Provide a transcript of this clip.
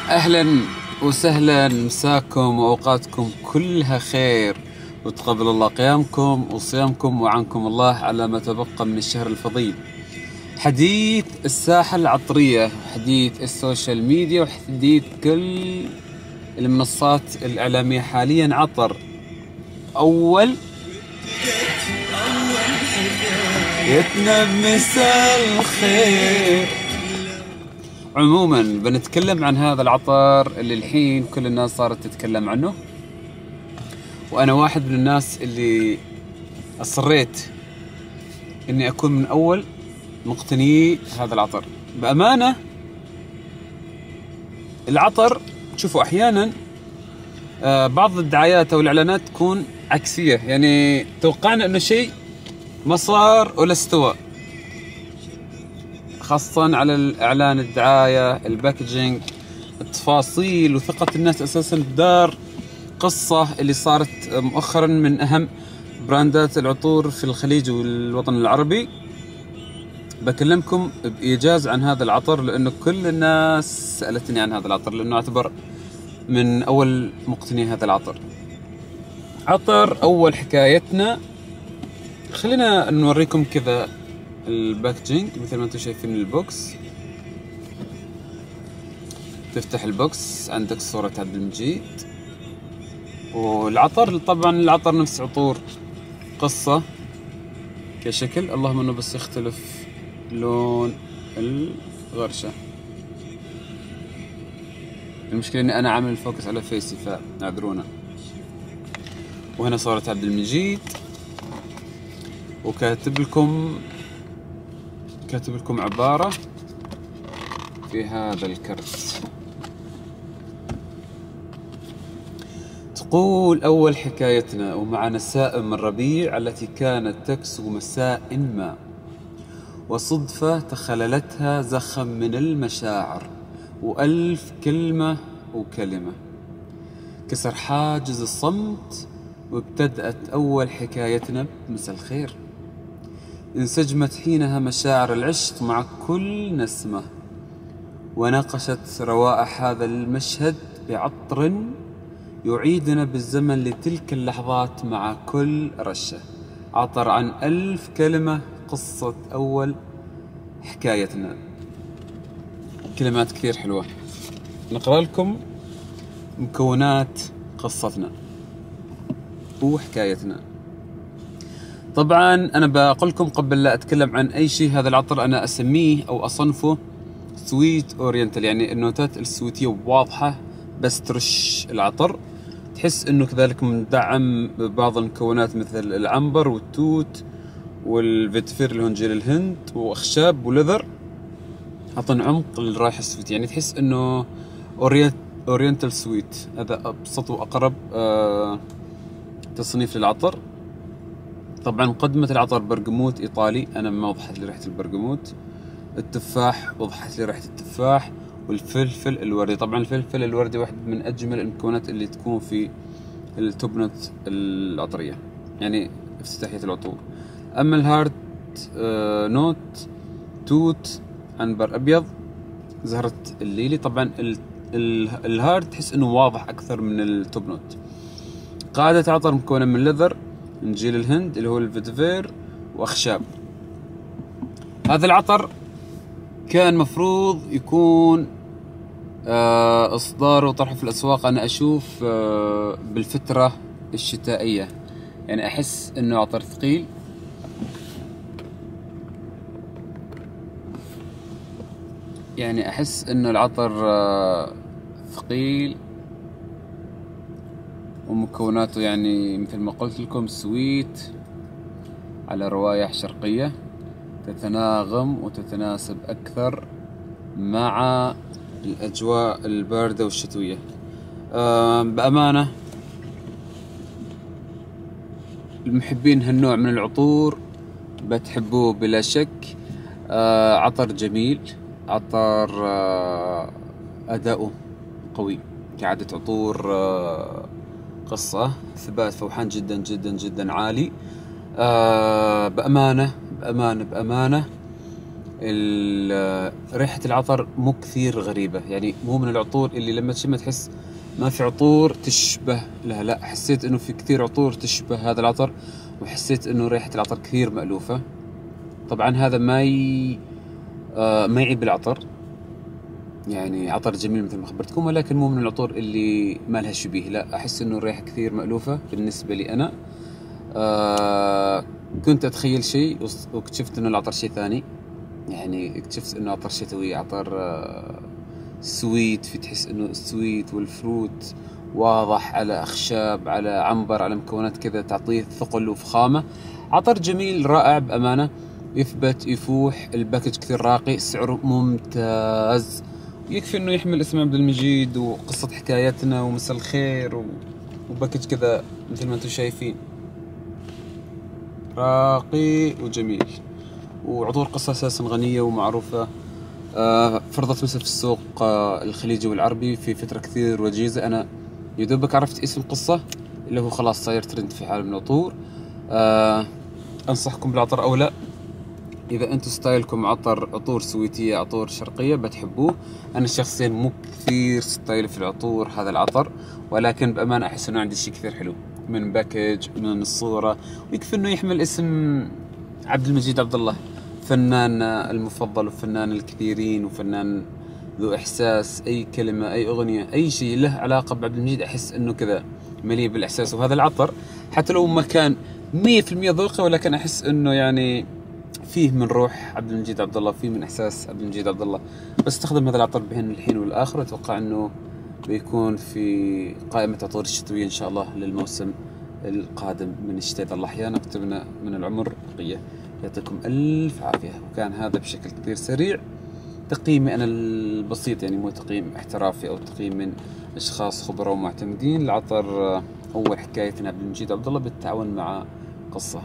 أهلا وسهلا، مساكم وأوقاتكم كلها خير، وتقبل الله قيامكم وصيامكم وعنكم الله على ما تبقى من الشهر الفضيل. حديث الساحة العطرية، وحديث السوشيال ميديا، وحديث كل المنصات الإعلامية حاليا عطر. أول يتنمسا الخير. عموما بنتكلم عن هذا العطر اللي الحين كل الناس صارت تتكلم عنه، وأنا واحد من الناس اللي أصريت إني أكون من أول مقتني هذا العطر. بأمانة العطر شوفوا أحيانا بعض الدعايات أو الإعلانات تكون عكسية، يعني توقعنا إنه شيء ما صار ولا استوى، خاصة على الإعلان، الدعاية، الباكجينج، التفاصيل، وثقة الناس أساسا بدار قصة اللي صارت مؤخرا من أهم براندات العطور في الخليج والوطن العربي. بكلمكم بإيجاز عن هذا العطر لأنه كل الناس سألتني عن هذا العطر، لأنه أعتبر من أول مقتني هذا العطر. عطر أول حكايتنا، خلينا نوريكم كذا الباكجينج مثل ما انتم شايفين. البوكس، تفتح البوكس عندك صورة عبد المجيد، والعطر طبعا العطر نفس عطور قصة كشكل، اللهم انه بس يختلف لون الغرشة. المشكلة اني انا عامل الفوكس على فيسي فاعذرونا. وهنا صورة عبد المجيد، وكاتب لكم عبارة في هذا الكرت تقول: أول حكايتنا ومع نسائم الربيع التي كانت تكسو مساء ما، وصدفة تخللتها زخم من المشاعر، وألف كلمة وكلمة كسر حاجز الصمت، وابتدأت أول حكايتنا بمساء الخير. انسجمت حينها مشاعر العشق مع كل نسمة، وناقشت روائح هذا المشهد بعطر يعيدنا بالزمن لتلك اللحظات مع كل رشة. عطر عن 1000 كلمة، قصة أول حكايتنا. كلمات كثير حلوة. نقرأ لكم مكونات قصتنا وحكايتنا. طبعا أنا بقول لكم قبل لا أتكلم عن أي شيء، هذا العطر أنا أسميه أو أصنفه سويت أورينتال، يعني النوتات السويتية واضحة، بس ترش العطر تحس إنه كذلك مدعم ببعض المكونات مثل العنبر والتوت والفيتفير اللي هو جيل الهند وأخشاب ولذر، عطن عمق للرائحة السويت، يعني تحس إنه أورينتال سويت. هذا أبسط وأقرب تصنيف للعطر. طبعا مقدمة العطر برقموت إيطالي، أنا ما وضحت لي ريحة البرقموت. التفاح وضحت لي ريحة التفاح، والفلفل الوردي. طبعا الفلفل الوردي واحد من أجمل المكونات اللي تكون في التوب نوت العطرية، يعني افتتاحية العطور. أما الهارد نوت، توت، عنبر أبيض، زهرة الليلي. طبعا الهارد تحس إنه واضح أكثر من التوب نوت. قاعدة عطر مكونة من لذر، نجيل الهند اللي هو الفيتفير، وأخشاب. هذا العطر كان مفروض يكون إصداره وطرحه في الأسواق، أنا أشوف بالفترة الشتائية، يعني أحس إنه عطر ثقيل. يعني أحس إنه العطر ثقيل، ومكوناته يعني مثل ما قلت لكم سويت على روايح شرقية، تتناغم وتتناسب أكثر مع الأجواء الباردة والشتوية. بأمانة المحبين هالنوع من العطور بتحبوه بلا شك. عطر جميل، عطر أداؤه قوي كعادة عطور قصة، ثبات فوحان جدا جدا جدا عالي. بأمانة ريحة العطر مو كثير غريبة، يعني مو من العطور اللي لما تشمها تحس ما في عطور تشبه لها، لا حسيت انه في كثير عطور تشبه هذا العطر، وحسيت انه ريحة العطر كثير مألوفة. طبعا هذا ما يعيب العطر، يعني عطر جميل مثل ما خبرتكم، ولكن مو من العطور اللي ما لها شبيه، لا احس انه الريحة كثير مألوفة بالنسبة لي انا. كنت اتخيل شيء واكتشفت انه العطر شيء ثاني، يعني اكتشفت انه عطر شتوي، عطر سويت، في تحس انه السويت والفروت واضح على اخشاب على عنبر على مكونات كذا تعطيه ثقل وفخامة. عطر جميل رائع بامانة، يثبت يفوح، الباكج كثير راقي، سعره ممتاز، يكفي انه يحمل اسم عبد المجيد وقصة حكايتنا ومساء الخير وباكج كذا مثل ما انتم شايفين، راقي وجميل. وعطور قصة أساسا غنية ومعروفة، فرضت مثل في السوق الخليجي والعربي في فترة كثير وجيزة. أنا يدوبك عرفت اسم القصة اللي هو خلاص صاير ترند في عالم العطور. أنصحكم بالعطر أو لا، إذا أنتم ستايلكم عطور سويتية عطور شرقية بتحبوه. أنا شخصيا مو كثير ستايل في العطور هذا العطر، ولكن بأمانة أحس إنه عندي شيء كثير حلو من باكج من الصورة، ويكفي إنه يحمل اسم عبد المجيد عبد الله، فنان المفضل وفنان الكثيرين وفنان ذو إحساس. أي كلمة أي أغنية أي شيء له علاقة بعبد المجيد أحس إنه كذا مليء بالإحساس. وهذا العطر حتى لو ما كان 100% ذوقي، ولكن أحس إنه يعني فيه من روح عبد المجيد عبد الله، فيه من إحساس عبد المجيد عبد الله. بستخدم هذا العطر بين الحين والآخر، وأتوقع إنه بيكون في قائمة عطور الشتوية إن شاء الله للموسم القادم من الشتاء إذا الله أحيانا كتبنا من العمر بقية. يعطيكم ألف عافية. وكان هذا بشكل كثير سريع تقييمي أنا البسيط، يعني مو تقييم احترافي أو تقييم من أشخاص خبراء ومعتمدين. العطر هو حكاية عبد المجيد عبد الله بالتعاون مع قصة.